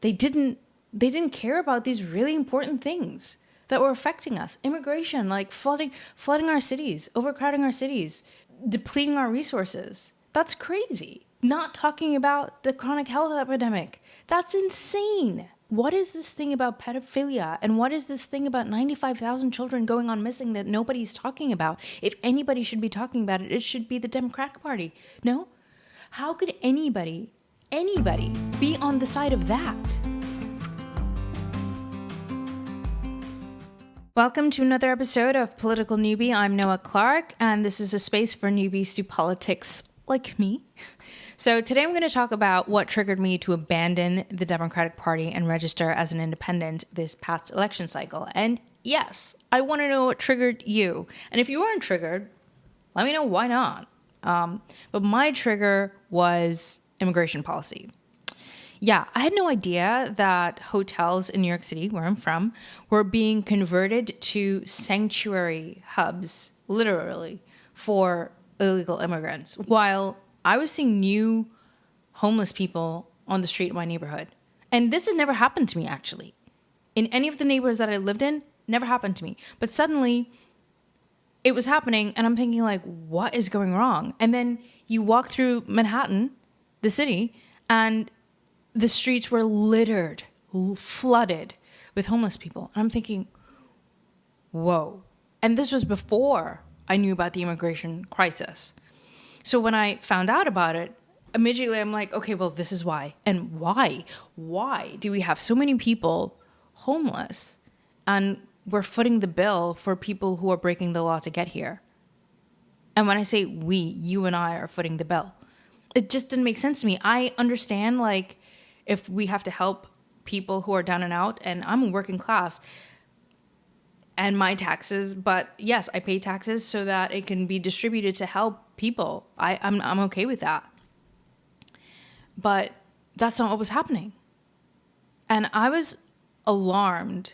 They didn't care about these really important things that were affecting us. Immigration, like flooding our cities, overcrowding our cities, depleting our resources. That's crazy. Not talking about the chronic health epidemic. That's insane. What is this thing about pedophilia? And what is this thing about 95,000 children going on missing that nobody's talking about? If anybody should be talking about it, it should be the Democratic Party. No? How could anybody be on the side of that? Welcome to another episode of Political Newbie. I'm Noah Clark, and this is a space for newbies to politics like me. So today I'm going to talk about what triggered me to abandon the Democratic Party and register as an independent this past election cycle. And yes, I want to know what triggered you. And if you weren't triggered, let me know why not. But my trigger was immigration policy. Yeah, I had no idea that hotels in New York City, where I'm from, were being converted to sanctuary hubs, literally, for illegal immigrants, while I was seeing new homeless people on the street in my neighborhood. And this had never happened to me, actually. In any of the neighborhoods that I lived in, never happened to me. But suddenly, it was happening, and I'm thinking, like, what is going wrong? And then you walk through Manhattan, the city, and the streets were littered, flooded with homeless people. And I'm thinking, whoa. And this was before I knew about the immigration crisis. So when I found out about it, immediately I'm like, okay, well, this is why. And why? Why do we have so many people homeless and we're footing the bill for people who are breaking the law to get here? And when I say we, you and I are footing the bill, it just didn't make sense to me. I understand, like, if we have to help people who are down and out, and I'm working class, and my taxes, but yes, I pay taxes so that it can be distributed to help people. I'm okay with that. But that's not what was happening. And I was alarmed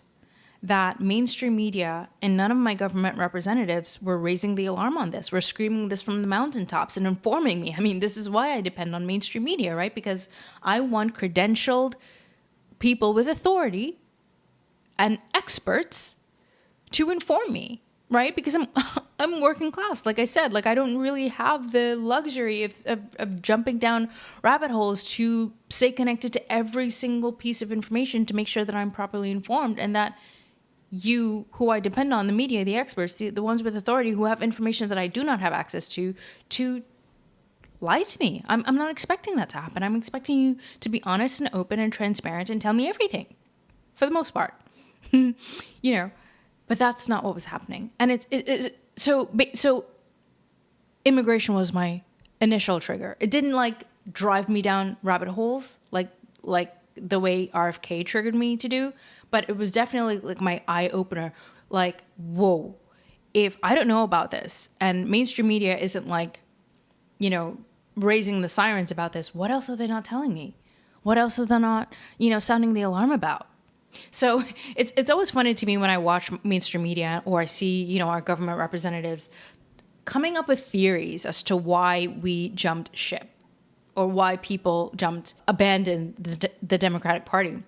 that mainstream media and none of my government representatives were raising the alarm on this, were screaming this from the mountaintops and informing me. I mean, this is why I depend on mainstream media, right? Because I want credentialed people with authority and experts to inform me, right? Because I'm working class. Like I said, like I don't really have the luxury of jumping down rabbit holes to stay connected to every single piece of information to make sure that I'm properly informed, and that you, who I depend on, the media, the experts, the ones with authority who have information that I do not have access to lie to me. I'm not expecting that to happen. I'm expecting you to be honest and open and transparent and tell me everything, for the most part. But that's not what was happening. And so immigration was my initial trigger. It didn't like drive me down rabbit holes like the way RFK triggered me to do, but it was definitely like my eye opener. Like, whoa, if I don't know about this and mainstream media isn't like, raising the sirens about this, what else are they not telling me? What else are they not, sounding the alarm about? So it's always funny to me when I watch mainstream media or I see, our government representatives coming up with theories as to why we jumped ship or why people abandoned the Democratic Party.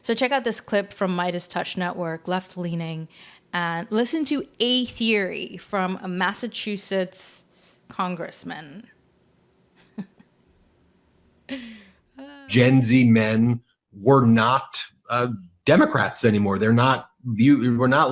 So check out this clip from Midas Touch Network, left-leaning, and listen to a theory from a Massachusetts congressman. Gen Z men were not Democrats anymore. We're not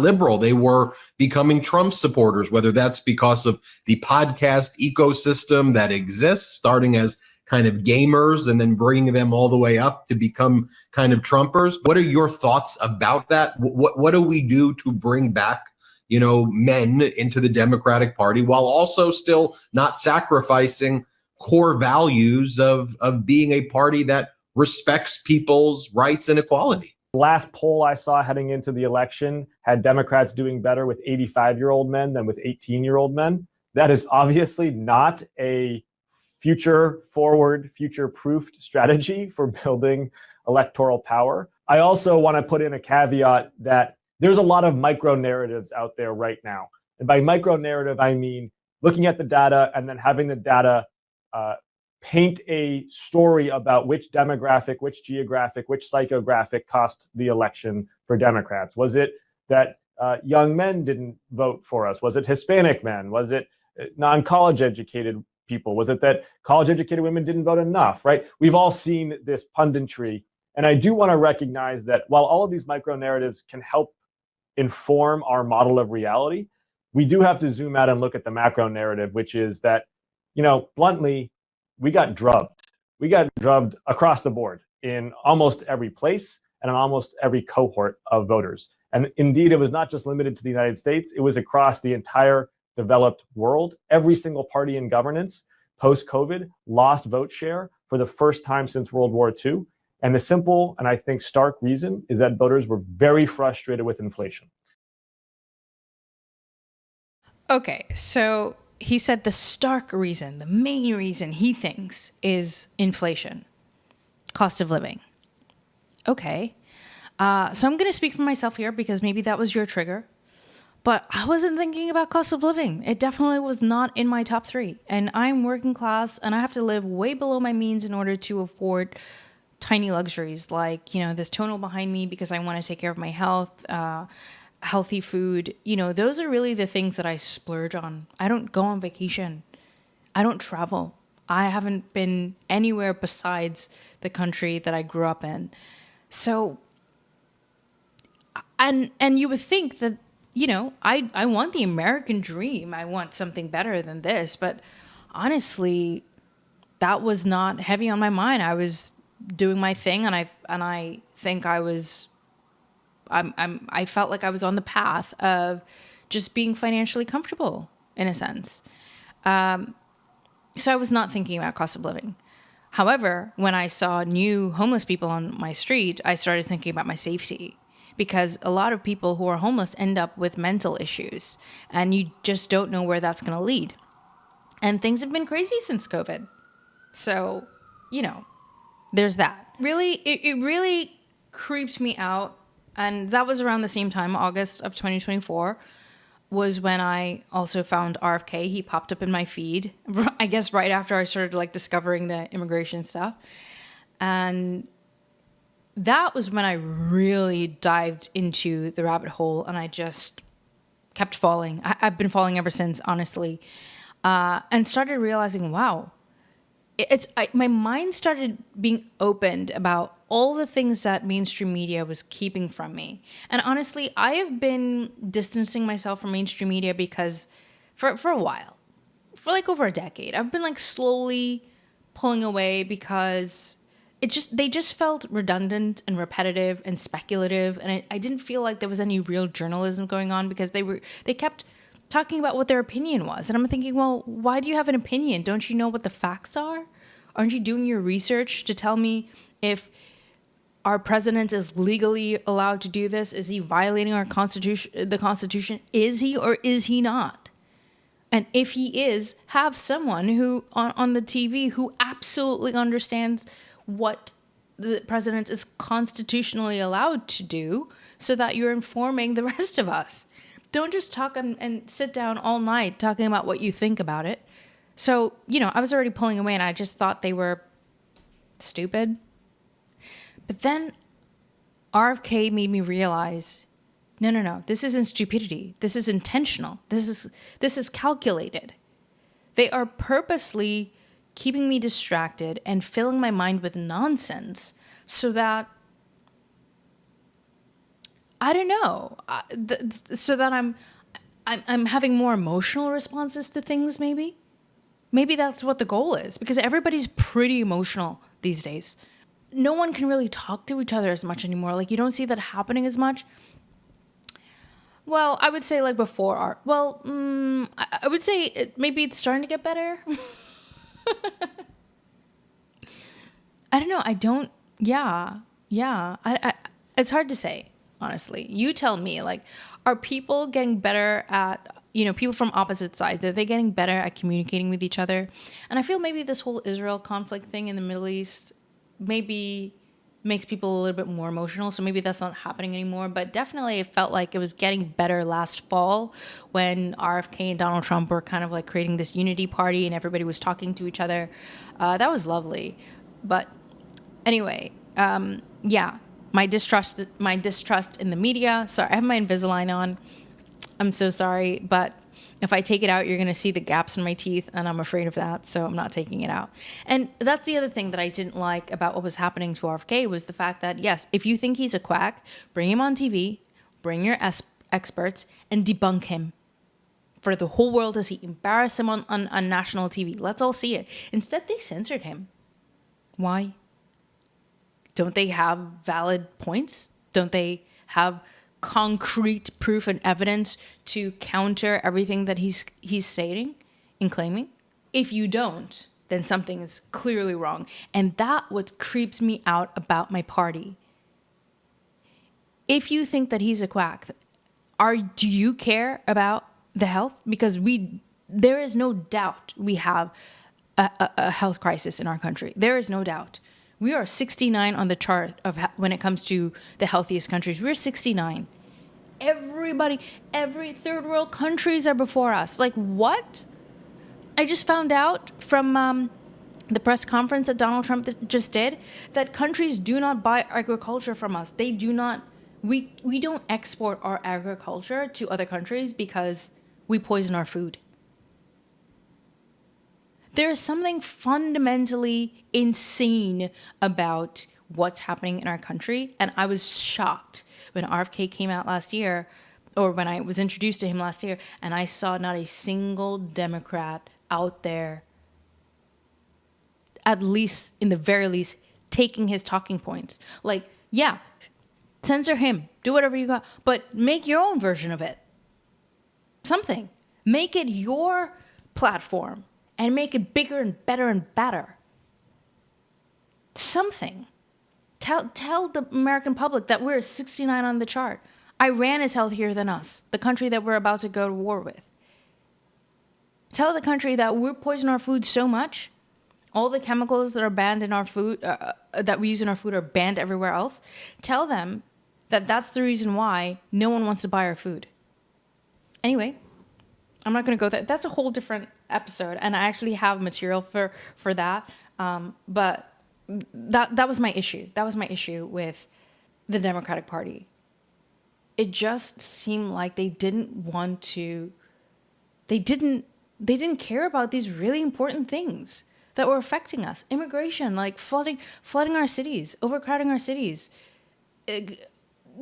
liberal. They were becoming Trump supporters, whether that's because of the podcast ecosystem that exists, starting as kind of gamers and then bringing them all the way up to become kind of Trumpers. What are your thoughts about that? What do we do to bring back, men into the Democratic Party while also still not sacrificing core values of being a party that respects people's rights and equality? The last poll I saw heading into the election had Democrats doing better with 85-year-old men than with 18-year-old men. That is obviously not a future-proofed strategy for building electoral power. I also want to put in a caveat that there's a lot of micro-narratives out there right now. And by micro-narrative, I mean looking at the data and then having the data paint a story about which demographic, which geographic, which psychographic cost the election for Democrats. Was it that young men didn't vote for us? Was it Hispanic men? Was it non-college educated people? Was it that college educated women didn't vote enough, right? We've all seen this punditry. And I do want to recognize that while all of these micro narratives can help inform our model of reality, we do have to zoom out and look at the macro narrative, which is that, bluntly, we got drubbed. We got drubbed across the board in almost every place and in almost every cohort of voters. And indeed, it was not just limited to the United States. It was across the entire developed world. Every single party in governance post-COVID lost vote share for the first time since World War II. And the simple and I think stark reason is that voters were very frustrated with inflation. Okay, so he said the stark reason, the main reason he thinks is inflation, cost of living. Okay, so I'm going to speak for myself here because maybe that was your trigger, but I wasn't thinking about cost of living. It definitely was not in my top 3. And I'm working class and I have to live way below my means in order to afford tiny luxuries like, this tonal behind me because I want to take care of my health, healthy food. Those are really the things that I splurge on. I don't go on vacation. I don't travel. I haven't been anywhere besides the country that I grew up in. So, and you would think that, I want the American dream. I want something better than this. But honestly, that was not heavy on my mind. I was doing my thing, and I think I felt like I was on the path of just being financially comfortable in a sense. So I was not thinking about cost of living. However, when I saw new homeless people on my street, I started thinking about my safety because a lot of people who are homeless end up with mental issues and you just don't know where that's going to lead. And things have been crazy since COVID. So, there's that. Really, it really creeps me out. And that was around the same time, August of 2024, was when I also found RFK. He popped up in my feed, I guess right after I started discovering the immigration stuff. And that was when I really dived into the rabbit hole and I just kept falling. I've been falling ever since, honestly. And started realizing, wow, my mind started being opened about all the things that mainstream media was keeping from me. And honestly, I have been distancing myself from mainstream media because for a while, for over a decade, I've been slowly pulling away because they just felt redundant and repetitive and speculative. And I didn't feel like there was any real journalism going on because they kept talking about what their opinion was. And I'm thinking, well, why do you have an opinion? Don't you know what the facts are? Aren't you doing your research to tell me if our president is legally allowed to do this? Is he violating our Constitution, the Constitution? Is he or is he not? And if he is, have someone who on the TV who absolutely understands what the president is constitutionally allowed to do so that you're informing the rest of us. Don't just talk and sit down all night talking about what you think about it. So, I was already pulling away and I just thought they were stupid. But then RFK made me realize, no, this isn't stupidity. This is intentional. This is calculated. They are purposely keeping me distracted and filling my mind with nonsense so that, I don't know, so that I'm having more emotional responses to things, maybe. Maybe that's what the goal is, because everybody's pretty emotional these days. No one can really talk to each other as much anymore. You don't see that happening as much. Well, I would say before art. Well, I would say maybe it's starting to get better. I don't know. I it's hard to say, honestly. You tell me, are people getting better at, people from opposite sides, are they getting better at communicating with each other? And I feel maybe this whole Israel conflict thing in the Middle East maybe makes people a little bit more emotional. So maybe that's not happening anymore. But definitely it felt like it was getting better last fall when RFK and Donald Trump were kind of like creating this unity party and everybody was talking to each other. That was lovely. But anyway, yeah, my distrust in the media. Sorry, I have my Invisalign on. I'm so sorry, but if I take it out, you're going to see the gaps in my teeth, and I'm afraid of that, so I'm not taking it out. And that's the other thing that I didn't like about what was happening to RFK was the fact that, yes, if you think he's a quack, bring him on TV, bring your experts, and debunk him for the whole world to see. Embarrass him on national TV. Let's all see it. Instead, they censored him. Why? Don't they have valid points? Don't they have concrete proof and evidence to counter everything that he's stating and claiming? If you don't, then something is clearly wrong. And that what creeps me out about my party. If you think that he's a quack, do you care about the health? Because there is no doubt we have a health crisis in our country. There is no doubt. We are 69 on the chart of when it comes to the healthiest countries. We're 69. Every third world countries are before us. Like, what? I just found out from the press conference that Donald Trump just did that countries do not buy agriculture from us. They do not. We don't export our agriculture to other countries because we poison our food. There is something fundamentally insane about what's happening in our country. And I was shocked when RFK came out last year, or when I was introduced to him last year, and I saw not a single Democrat out there, at least, in the very least, taking his talking points. Like, yeah, censor him, do whatever you got, but make your own version of it. Something. Make it your platform. And make it bigger and better and better. Something. Tell the American public that we're 69 on the chart. Iran is healthier than us, the country that we're about to go to war with. Tell the country that we poison our food so much. All the chemicals that are banned in our food, that we use in our food, are banned everywhere else. Tell them that that's the reason why no one wants to buy our food. Anyway, I'm not going to go there. That's a whole different episode, and I actually have material for that. But that was my issue. That was my issue with the Democratic Party. It just seemed like they didn't want to. They didn't care about these really important things that were affecting us. Immigration, like flooding our cities, overcrowding our cities,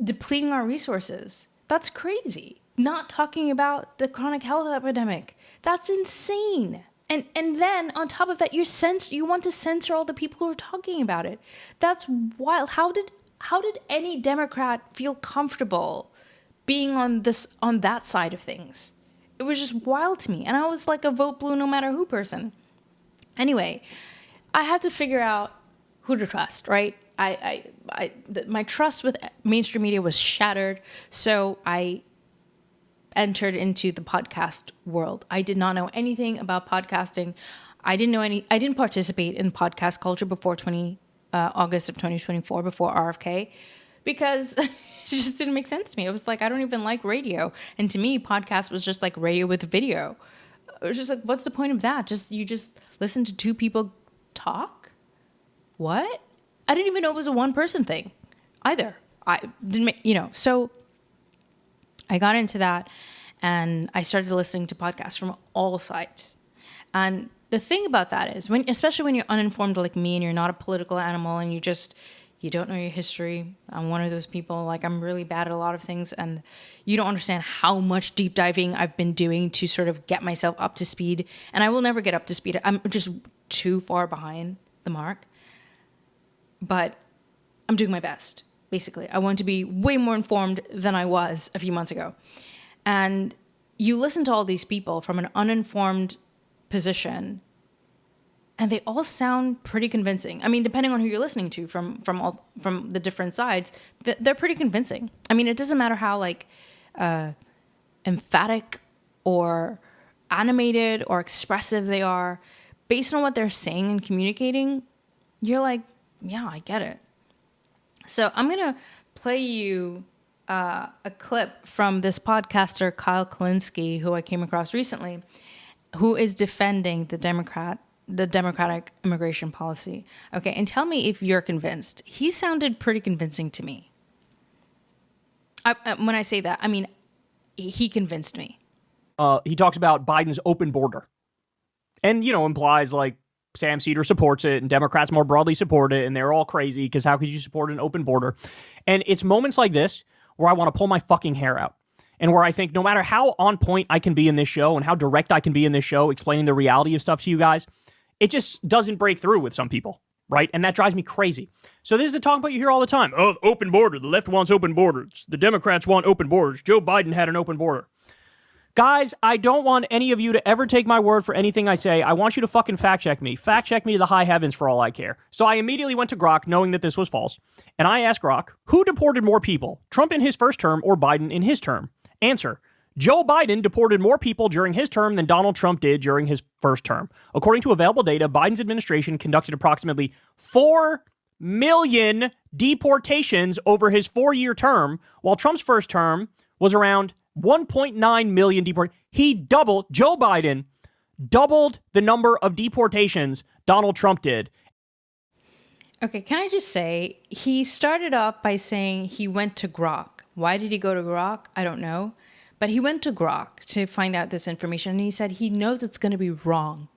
depleting our resources. That's crazy. Not talking about the chronic health epidemic. That's insane. And then on top of that, you want to censor all the people who are talking about it. That's wild. How did any Democrat feel comfortable being on that side of things? It was just wild to me. And I was like a vote blue no matter who person. Anyway, I had to figure out who to trust, right? My trust with mainstream media was shattered. So I entered into the podcast world. I did not know anything about podcasting. I didn't participate in podcast culture before August of 2024, before RFK, because it just didn't make sense to me. It was like, I don't even like radio. And to me, podcast was just like radio with video. It was just like, what's the point of that? You just listen to two people talk? What? I didn't even know it was a one person thing either. I didn't, so I got into that and I started listening to podcasts from all sides. And the thing about that is, especially when you're uninformed like me and you're not a political animal and you don't know your history. I'm one of those people, like I'm really bad at a lot of things and you don't understand how much deep diving I've been doing to sort of get myself up to speed. And I will never get up to speed. I'm just too far behind the mark. But I'm doing my best. Basically, I want to be way more informed than I was a few months ago. And you listen to all these people from an uninformed position, and they all sound pretty convincing. I mean, depending on who you're listening to from the different sides, they're pretty convincing. I mean, it doesn't matter how emphatic or animated or expressive they are. Based on what they're saying and communicating, you're like, yeah, I get it. So I'm going to play you a clip from this podcaster, Kyle Kalinske, who I came across recently, who is defending the Democratic immigration policy. Okay, and tell me if you're convinced. He sounded pretty convincing to me. When I say that, I mean, he convinced me. He talks about Biden's open border and, implies like Sam Cedar supports it and Democrats more broadly support it. And they're all crazy because how could you support an open border? And it's moments like this where I want to pull my fucking hair out and where I think no matter how on point I can be in this show and how direct I can be in this show, explaining the reality of stuff to you guys, it just doesn't break through with some people. Right. And that drives me crazy. So this is the talking about you hear all the time. Oh, open border. The left wants open borders. The Democrats want open borders. Joe Biden had an open border. Guys, I don't want any of you to ever take my word for anything I say. I want you to fucking fact check me. Fact check me to the high heavens for all I care. So I immediately went to Grok knowing that this was false. And I asked Grok, who deported more people? Trump in his first term or Biden in his term? Answer. Joe Biden deported more people during his term than Donald Trump did during his first term. According to available data, Biden's administration conducted approximately 4 million deportations over his 4-year term, while Trump's first term was around 1.9 million deportations. Joe Biden doubled the number of deportations Donald Trump did. Okay, can I just say, he started off by saying he went to Grok. Why did he go to Grok? I don't know. But he went to Grok to find out this information, and he said he knows it's going to be wrong.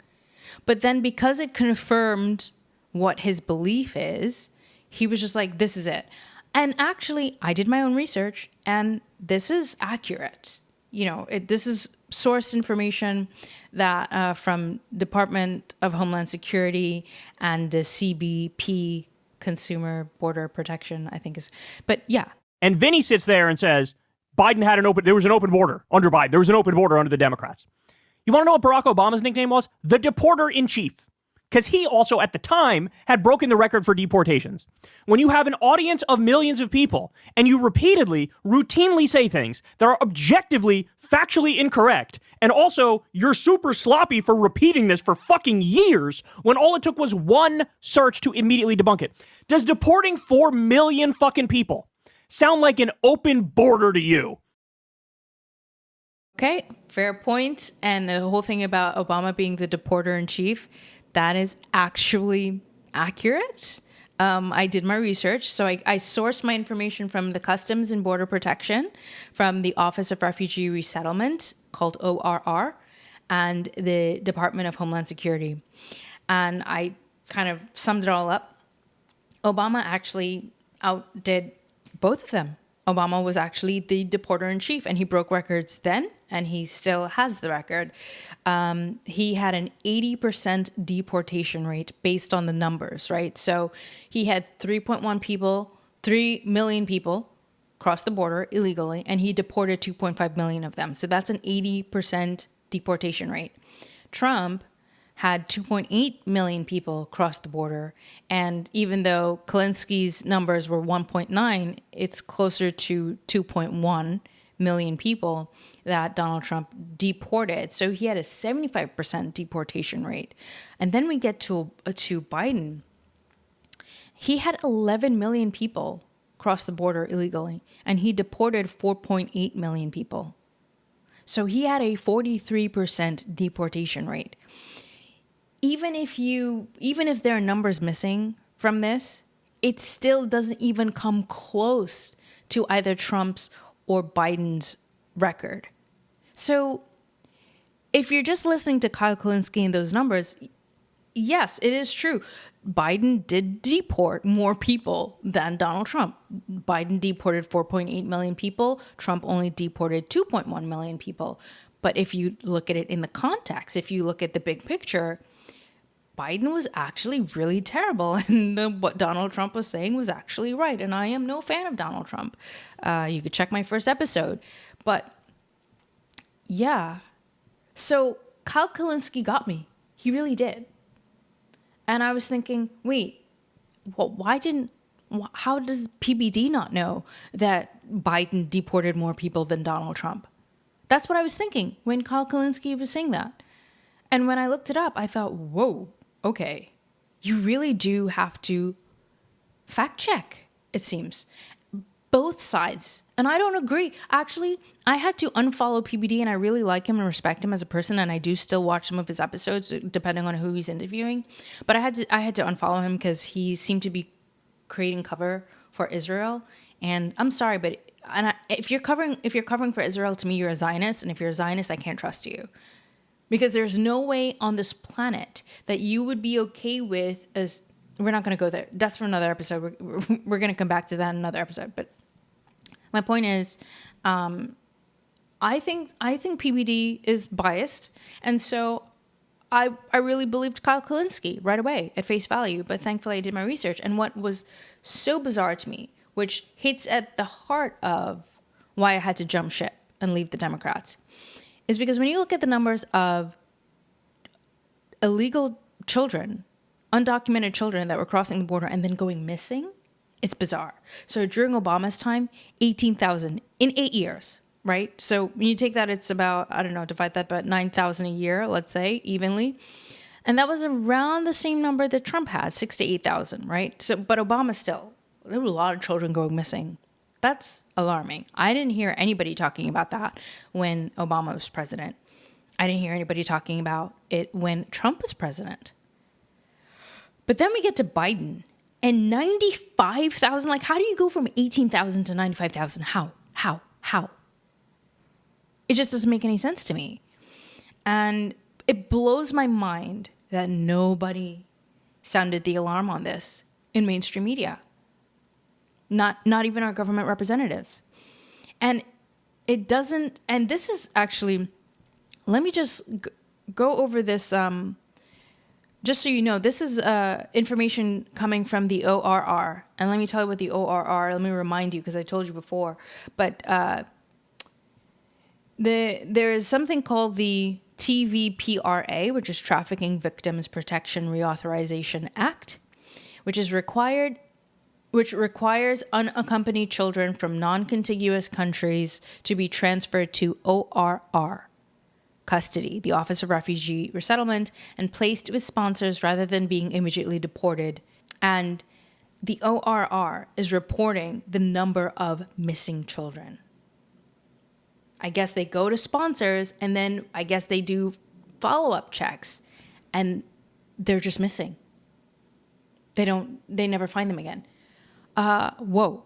But then because it confirmed what his belief is, he was just like, this is it. And actually, I did my own research, and this is accurate. This is sourced information that from Department of Homeland Security and the CBP, Consumer Border Protection, I think is. But yeah. And Vinny sits there and says, there was an open border under Biden. There was an open border under the Democrats. You want to know what Barack Obama's nickname was? The Deporter in Chief. Because he also, at the time, had broken the record for deportations. When you have an audience of millions of people and you routinely say things that are objectively, factually incorrect, and also you're super sloppy for repeating this for fucking years when all it took was one search to immediately debunk it. Does deporting 4 million fucking people sound like an open border to you? Okay, fair point. And the whole thing about Obama being the deporter in chief, that is actually accurate. I did my research. So I sourced my information from the Customs and Border Protection, from the Office of Refugee Resettlement, called ORR, and the Department of Homeland Security. And I kind of summed it all up. Obama actually outdid both of them. Obama was actually the deporter in chief, and he broke records then, and he still has the record. He had an 80% deportation rate based on the numbers, right? So he had 3 million people cross the border illegally, and he deported 2.5 million of them. So that's an 80% deportation rate. Trump had 2.8 million people cross the border. And even though Kalinski's numbers were 1.9, it's closer to 2.1 million people that Donald Trump deported. So he had a 75% deportation rate. And then we get to Biden. He had 11 million people cross the border illegally, and he deported 4.8 million people. So he had a 43% deportation rate. Even if there are numbers missing from this, it still doesn't even come close to either Trump's or Biden's record. So if you're just listening to Kyle Kalinske and those numbers, yes, it is true. Biden did deport more people than Donald Trump. Biden deported 4.8 million people. Trump only deported 2.1 million people. But if you look at it in the context, if you look at the big picture, Biden was actually really terrible, and what Donald Trump was saying was actually right. And I am no fan of Donald Trump. You could check my first episode. But yeah, so Kyle Kalinske got me. He really did. And I was thinking, wait, how does PBD not know that Biden deported more people than Donald Trump? That's what I was thinking when Kyle Kalinske was saying that. And when I looked it up, I thought, whoa, okay, you really do have to fact check it seems. Both sides. And I don't agree. Actually, I had to unfollow PBD, and I really like him and respect him as a person, and I do still watch some of his episodes depending on who he's interviewing. But I had to unfollow him because he seemed to be creating cover for Israel. And I'm sorry, but if you're covering for Israel, to me you're a Zionist, and if you're a Zionist, I can't trust you. Because there's no way on this planet that you would be okay with as we're not going to go there. That's for another episode. We're going to come back to that in another episode. But my point is, I think PBD is biased, and so I really believed Kyle Kulinski right away at face value. But thankfully, I did my research, and what was so bizarre to me, which hits at the heart of why I had to jump ship and leave the Democrats, is because when you look at the numbers of illegal children, undocumented children that were crossing the border and then going missing, it's bizarre. So during Obama's time, 18,000 in 8 years, right? So when you take that, it's about, I don't know, divide that by 9,000 a year, let's say, evenly. And that was around the same number that Trump had, 6 to 8,000, right? So, but Obama still, there were a lot of children going missing. That's alarming. I didn't hear anybody talking about that when Obama was president. I didn't hear anybody talking about it when Trump was president. But then we get to Biden and 95,000. Like, how do you go from 18,000 to 95,000? How? It just doesn't make any sense to me. And it blows my mind that nobody sounded the alarm on this in mainstream media. Not even our government representatives. And it doesn't, and this is actually, let me just go over this, just so you know, this is information coming from the ORR. And let me tell you what the ORR, let me remind you because I told you before. But there is something called the TVPRA, which is Trafficking Victims Protection Reauthorization Act, which requires unaccompanied children from non-contiguous countries to be transferred to ORR custody, the Office of Refugee Resettlement, and placed with sponsors rather than being immediately deported. And the ORR is reporting the number of missing children. I guess they go to sponsors, and then I guess they do follow-up checks, and they're just missing. They never find them again. Whoa.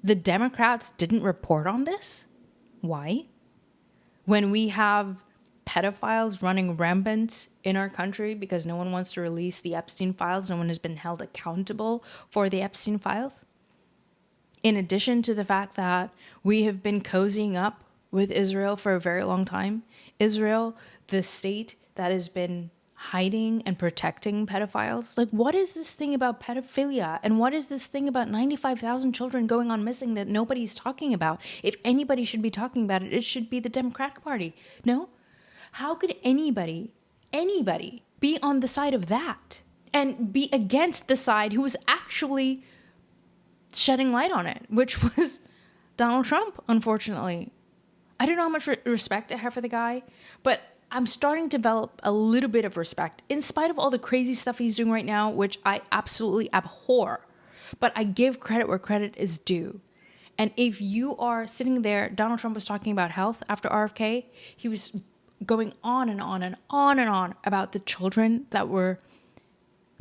The Democrats didn't report on this? Why? When we have pedophiles running rampant in our country because no one wants to release the Epstein files, no one has been held accountable for the Epstein files. In addition to the fact that we have been cozying up with Israel for a very long time. Israel, the state that has been hiding and protecting pedophiles. Like, what is this thing about pedophilia? And what is this thing about 95,000 children going on missing that nobody's talking about? If anybody should be talking about it, it should be the Democratic Party. No? How could anybody be on the side of that and be against the side who was actually shedding light on it, which was Donald Trump, unfortunately. I don't know how much respect I have for the guy, but I'm starting to develop a little bit of respect in spite of all the crazy stuff he's doing right now, which I absolutely abhor. But I give credit where credit is due. And if you are sitting there, Donald Trump was talking about health after RFK. He was going on and on and on and on about the children that were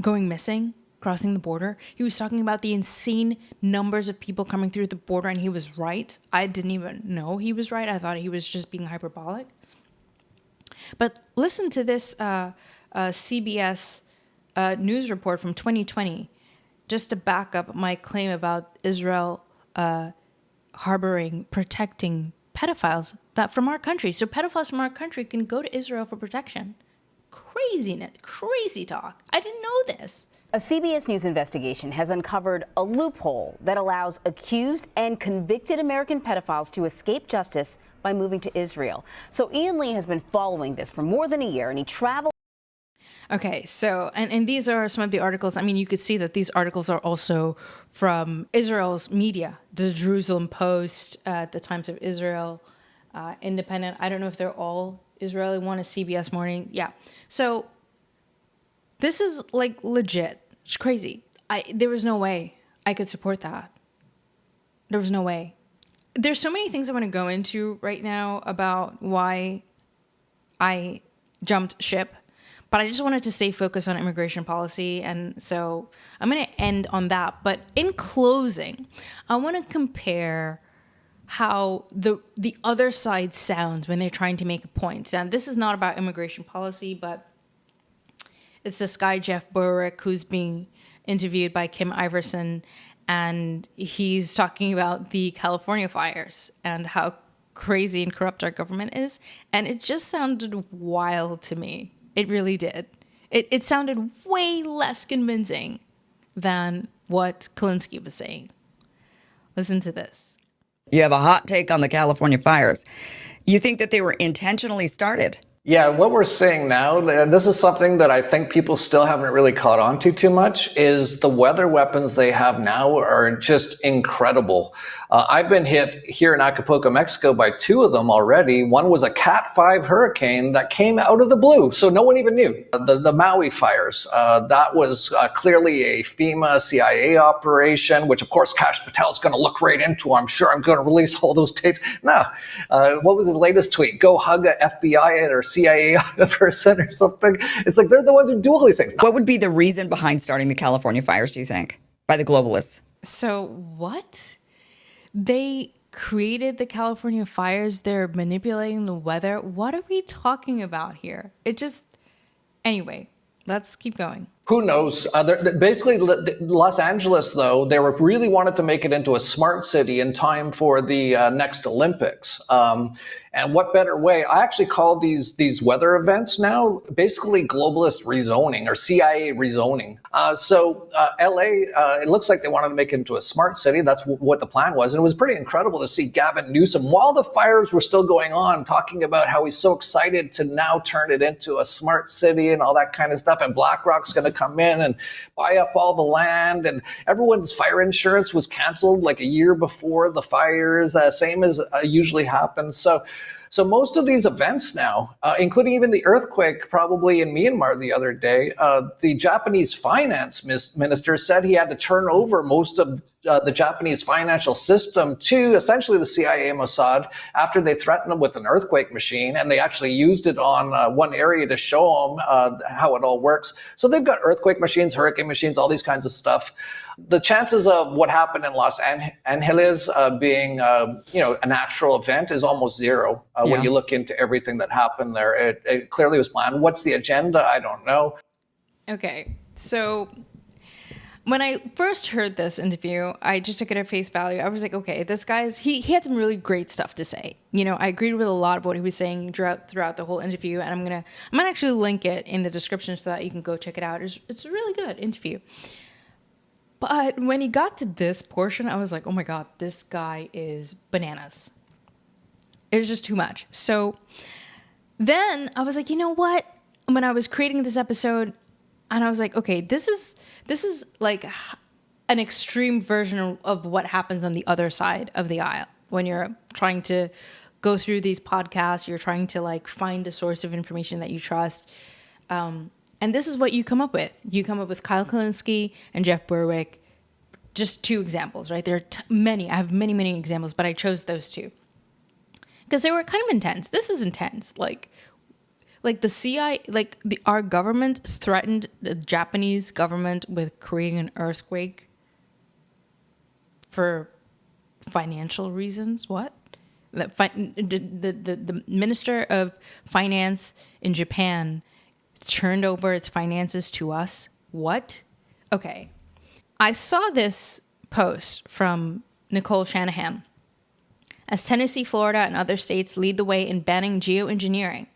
going missing, crossing the border. He was talking about the insane numbers of people coming through the border, and he was right. I didn't even know he was right. I thought he was just being hyperbolic. But listen to this CBS news report from 2020, just to back up my claim about Israel harboring, protecting pedophiles that from our country. So pedophiles from our country can go to Israel for protection. Craziness, crazy talk. I didn't know this. A CBS News investigation has uncovered a loophole that allows accused and convicted American pedophiles to escape justice by moving to Israel. So Ian Lee has been following this for more than a year, and he traveled. Okay, so, and these are some of the articles. I mean, you could see that these articles are also from Israel's media, the Jerusalem Post, the Times of Israel, Independent. I don't know if they're all Israeli. One is CBS Morning. Yeah. So this is like legit. It's crazy. There was no way I could support that. There was no way. There's so many things I want to go into right now about why I jumped ship, but I just wanted to stay focused on immigration policy. And so I'm going to end on that. But in closing, I want to compare how the other side sounds when they're trying to make a point. And this is not about immigration policy, but it's this guy, Jeff Berwick, who's being interviewed by Kim Iverson, and he's talking about the California fires and how crazy and corrupt our government is. And it just sounded wild to me. It really did. It sounded way less convincing than what Klinsky was saying. Listen to this. You have a hot take on the California fires. You think that they were intentionally started? Yeah, what we're seeing now, and this is something that I think people still haven't really caught on to too much, is the weather weapons they have now are just incredible. I've been hit here in Acapulco, Mexico by 2 of them already. One was a Cat 5 hurricane that came out of the blue, so no one even knew. The Maui fires, that was clearly a FEMA CIA operation, which of course Kash Patel's going to look right into. I'm sure I'm going to release all those tapes. No, what was his latest tweet? Go hug a FBI or CIA person or something. It's like they're the ones who do all these things. What would be the reason behind starting the California fires, do you think, by the globalists? So what? They created the California fires. They're manipulating the weather. What are we talking about here? Anyway, let's keep going. Who knows? Basically, Los Angeles, though, they were really wanted to make it into a smart city in time for the next Olympics. And what better way? I actually call these weather events now basically globalist rezoning or CIA rezoning. So LA, it looks like they wanted to make it into a smart city. That's what the plan was. And it was pretty incredible to see Gavin Newsom, while the fires were still going on, talking about how he's so excited to now turn it into a smart city and all that kind of stuff. And BlackRock's going to come in and buy up all the land. And everyone's fire insurance was canceled like a year before the fires, same as usually happens. So most of these events now, including even the earthquake probably in Myanmar the other day, the Japanese finance minister said he had to turn over most of the Japanese financial system to essentially the CIA Mossad after they threatened them with an earthquake machine, and they actually used it on one area to show them how it all works. So they've got earthquake machines, hurricane machines, all these kinds of stuff. The chances of what happened in Los Angeles being, a natural event is almost zero. When you look into everything that happened there, it clearly was planned. What's the agenda? I don't know. Okay, so when I first heard this interview, I just took it at face value. I was like, okay, this guy's, he had some really great stuff to say. I agreed with a lot of what he was saying throughout the whole interview, and I'm gonna actually link it in the description so that you can go check it out. It's a really good interview. But when he got to this portion, I was like, oh my God, this guy is bananas. It was just too much. So then I was like, you know what? When I was creating this episode, and I was like, okay, this is like an extreme version of what happens on the other side of the aisle. When you're trying to go through these podcasts, you're trying to like find a source of information that you trust. And this is what you come up with. You come up with Kyle Klinsky and Jeff Berwick. Just 2 examples, right? There are many. I have many, many examples, but I chose those 2 because they were kind of intense. This is intense. Like the CIA, our government threatened the Japanese government with creating an earthquake for financial reasons. What? The Minister of Finance in Japan turned over its finances to us. What? Okay. I saw this post from Nicole Shanahan. As Tennessee, Florida, and other states lead the way in banning geoengineering.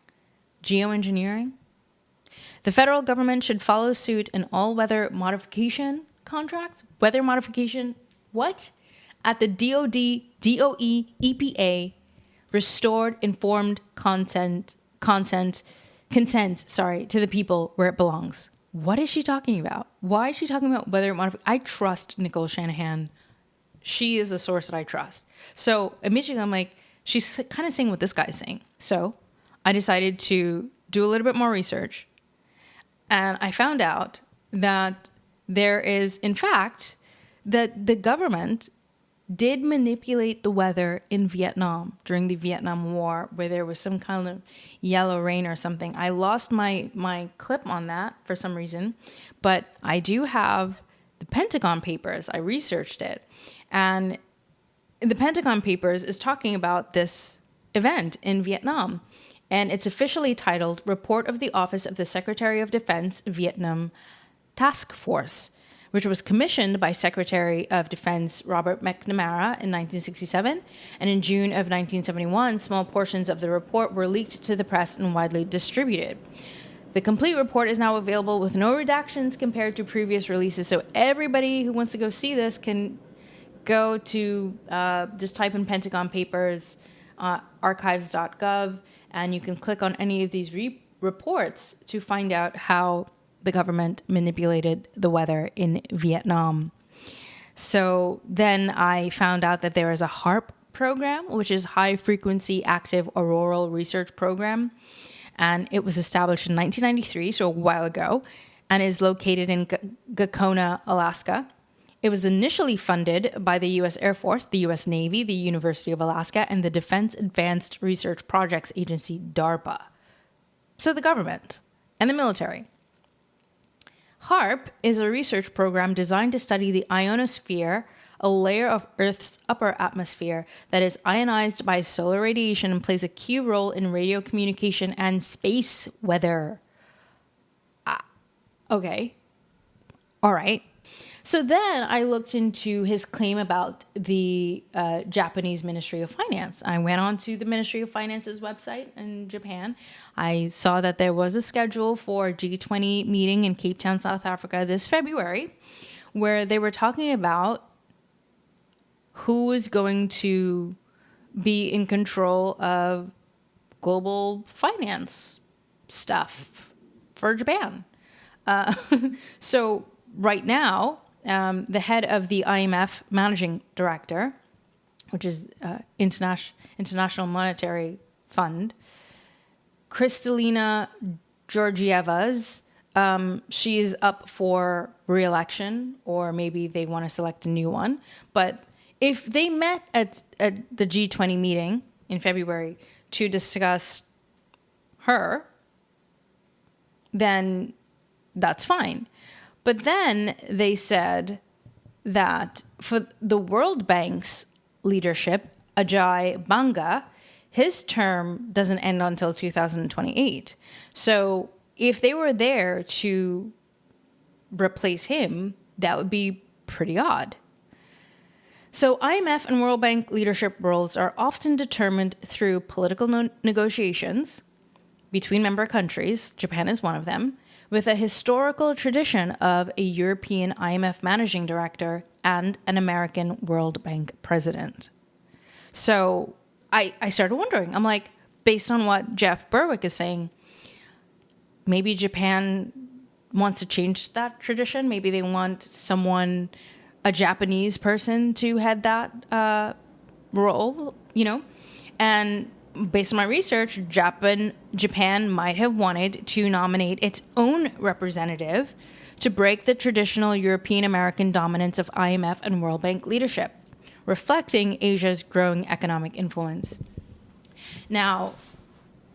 Geoengineering? The federal government should follow suit in all weather modification contracts. Weather modification? What? At the DOD, DOE, EPA, restored informed consent to the people where it belongs. What is she talking about? Why is she talking about weather modification? I trust Nicole Shanahan. She is a source that I trust. So immediately I'm like, she's kind of saying what this guy's saying. So I decided to do a little bit more research. And I found out that there is, in fact, that the government did manipulate the weather in Vietnam during the Vietnam War, where there was some kind of yellow rain or something. I lost my clip on that for some reason, but I do have the Pentagon Papers. I researched it. And the Pentagon Papers is talking about this event in Vietnam. And it's officially titled Report of the Office of the Secretary of Defense Vietnam Task Force, which was commissioned by Secretary of Defense Robert McNamara in 1967. And in June of 1971, small portions of the report were leaked to the press and widely distributed. The complete report is now available with no redactions compared to previous releases. So everybody who wants to go see this can go to just type in Pentagon Papers, archives.gov, and you can click on any of these reports to find out how the government manipulated the weather in Vietnam. So then I found out that there is a HAARP program, which is High Frequency Active Auroral Research Program. And it was established in 1993, so a while ago, and is located in Gacona, Alaska. It was initially funded by the U.S. Air Force, the U.S. Navy, the University of Alaska, and the Defense Advanced Research Projects Agency, DARPA. So the government and the military. HAARP is a research program designed to study the ionosphere, a layer of Earth's upper atmosphere that is ionized by solar radiation and plays a key role in radio communication and space weather. Okay. All right. So then I looked into his claim about the Japanese Ministry of Finance. I went on to the Ministry of Finance's website in Japan. I saw that there was a schedule for a G20 meeting in Cape Town, South Africa this February, where they were talking about who is going to be in control of global finance stuff for Japan. So right now, the head of the IMF managing director, which is International Monetary Fund, Kristalina Georgievas, she is up for re-election, or maybe they want to select a new one. But if they met at the G20 meeting in February to discuss her, then that's fine. But then they said that for the World Bank's leadership, Ajay Banga, his term doesn't end until 2028. So if they were there to replace him, that would be pretty odd. So IMF and World Bank leadership roles are often determined through political negotiations between member countries. Japan is one of them, with a historical tradition of a European IMF managing director and an American World Bank president. So I started wondering, I'm like, based on what Jeff Berwick is saying, maybe Japan wants to change that tradition. Maybe they want someone, a Japanese person, to head that role, you know? And based on my research, Japan might have wanted to nominate its own representative to break the traditional European-American dominance of IMF and World Bank leadership, reflecting Asia's growing economic influence. Now,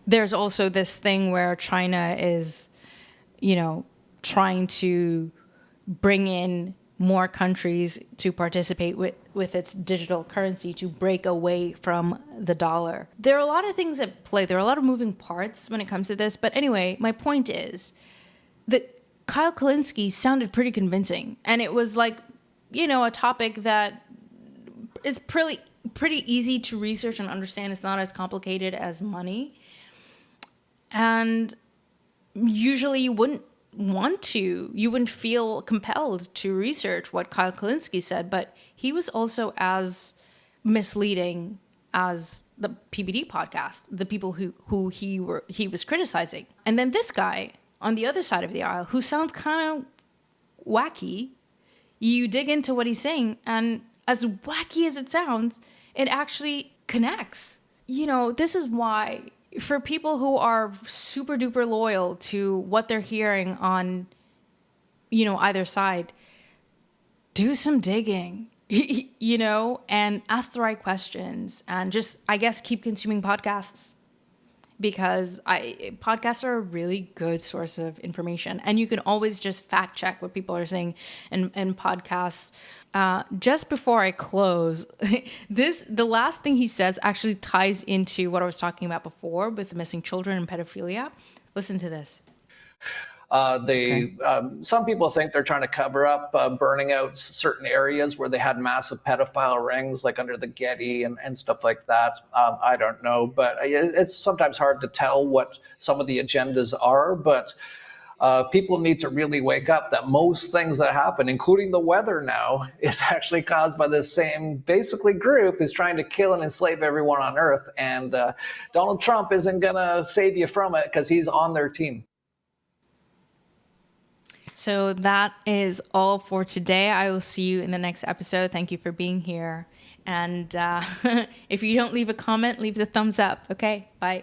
there's also this thing where China is, trying to bring in more countries to participate with its digital currency to break away from the dollar. There are a lot of things at play. There are a lot of moving parts when it comes to this. But anyway, my point is that Kyle Kulinski sounded pretty convincing. And it was like, a topic that is pretty easy to research and understand. It's not as complicated as money. And usually you wouldn't feel compelled to research what Kyle Kulinski said, but he was also as misleading as the PBD podcast, the people who he was criticizing. And then this guy on the other side of the aisle, who sounds kind of wacky, you dig into what he's saying, and as wacky as it sounds, it actually connects. This is why, for people who are super duper loyal to what they're hearing on, either side, do some digging, you know, and ask the right questions, and just, I guess, keep consuming podcasts, because podcasts are a really good source of information, and you can always just fact check what people are saying in podcasts. Just before I close, the last thing he says actually ties into what I was talking about before with the missing children and pedophilia. Listen to this. Some people think they're trying to cover up burning out certain areas where they had massive pedophile rings, like under the Getty and stuff like that. I don't know, but it's sometimes hard to tell what some of the agendas are. But people need to really wake up that most things that happen, including the weather now, is actually caused by this same basically group who's trying to kill and enslave everyone on Earth. And Donald Trump isn't going to save you from it because he's on their team. So that is all for today. I will see you in the next episode. Thank you for being here. And if you don't leave a comment, leave the thumbs up. Okay, bye.